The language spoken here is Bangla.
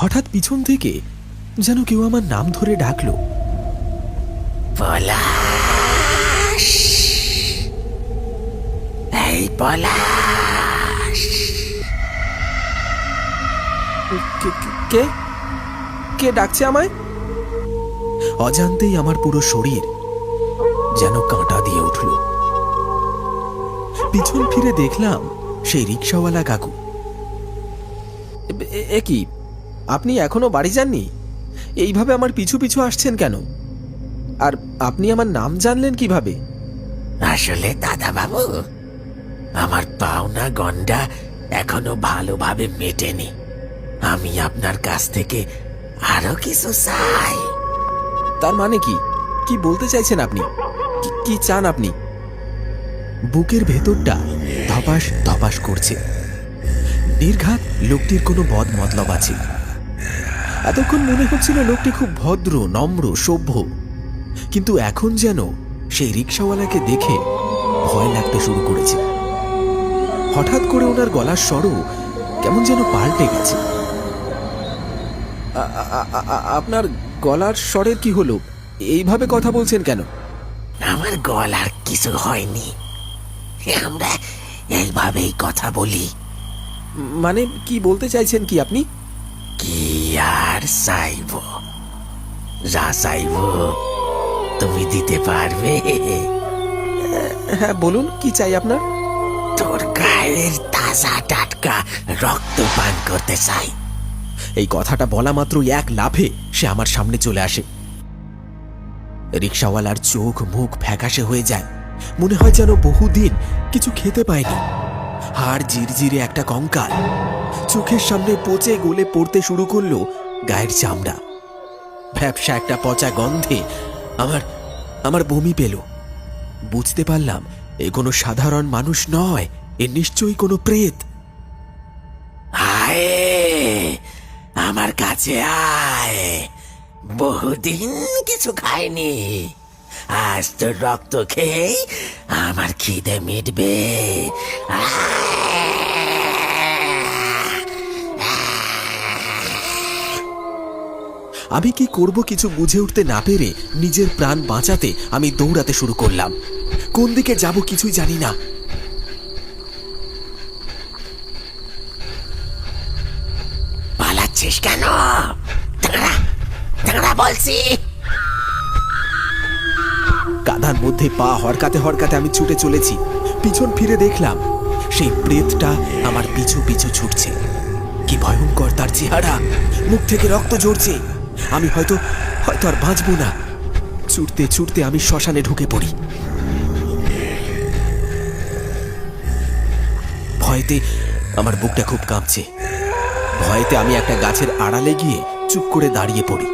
হঠাৎ পিছন থেকে যেন কেউ আমার নাম ধরে ডাকলো, পলাশ, এই পলাশ। কে কে ডাকছে আমায়? অজান্তেই আমার পুরো শরীর যেন কাঁটা দিয়ে উঠল। পিছন ফিরে দেখলাম সেই রিক্সাওয়ালা কাকু। এ কি, আপনি এখনো বাড়ি যাননি? এইভাবে আমার পিছু পিছু আসছেন কেন? আর আপনি আমার নাম জানলেন কিভাবে? আসলে দাদা বাবু, আমার পাওনা গন্ডা এখনো ভালোভাবে মেটেনি। আমি আপনার কাছ থেকে আরো কিছু চাই। তার মানে কি? কি বলতে চাইছেন আপনি? কি চান আপনি? বুকের ভেতরটা ধপাস ধপাস করছে। নির্ঘাত লোকটির কোনো বদ মতলব আছে। এতক্ষণ মনে হচ্ছিল লোকটি খুব ভদ্র, নম্র, সভ্য, কিন্তু এখন যেন সেই রিক্সাওয়ালাকে দেখে ভয় লাগতে শুরু করেছে। হঠাৎ করে ওনার গলার স্বরও কেমন যেন পাল্টে গেছে। আপনার গলার স্বরের কি হলো? এইভাবে কথা বলছেন কেন? আমার গলার কিছু হয়নি, আমরা এইভাবেই কথা বলি। মানে কি বলতে চাইছেন কি আপনি? কি আর চাইব? যা চাইব তুমি দিতে পারবে। হ্যাঁ বলুন, কি চাই আপনার? তোর গায়ের তাজা টাটকা রক্ত পান করতে চাই। এই কথাটা বলা মাত্রই এক লাফে সে আমার সামনে চলে আসে। রিক্সাওয়ালার চোখ মুখ ফ্যাকাশে হয়ে যায়, মনে হয় যেন বহুদিন কিছু খেতে পায়নি। হাড় জিরজিরে একটা কঙ্কাল, চোখের সামনে পচে গলে পড়তে শুরু করলো গায়ের চামড়া। ভ্যাপসা একটা পচা গন্ধে আমার আমার বমি পেল। বুঝতে পারলাম এ কোনো সাধারণ মানুষ নয়, এ নিশ্চয়ই কোনো প্রেত। আয় আমার কাছে আয়, বহুদিন কিছু খাইনি। আজ তো রক্ত খেয়ে আমার খিদে মিটবে। আমি কি করব কিছু বুঝে উঠতে না পেরে নিজের প্রাণ বাঁচাতে আমি দৌড়াতে শুরু করলাম। কোন দিকে যাব কিছুই জানি না। পালাচ্ছিস কেন? দাঁড়া দাঁড়া বলছি। কাদার মধ্যে পা হড়কাতে হড়কাতে আমি ছুটে চলেছি। পিছন ফিরে দেখলাম সেই প্রেতটা আমার পিছু পিছু ছুটছে। কি ভয়ঙ্কর তার চেহারা, মুখ থেকে রক্ত ঝরছে। আমি হয়তো হয়তো আর বাঁচব না। ছুটতে ছুটতে আমি শ্মশানে ঢুকে পড়ি। ভয়তে আমার বুকটা খুব কাঁপছে। ভয়েতে আমি একটা গাছের আড়ালে গিয়ে চুপ করে দাঁড়িয়ে পড়ি।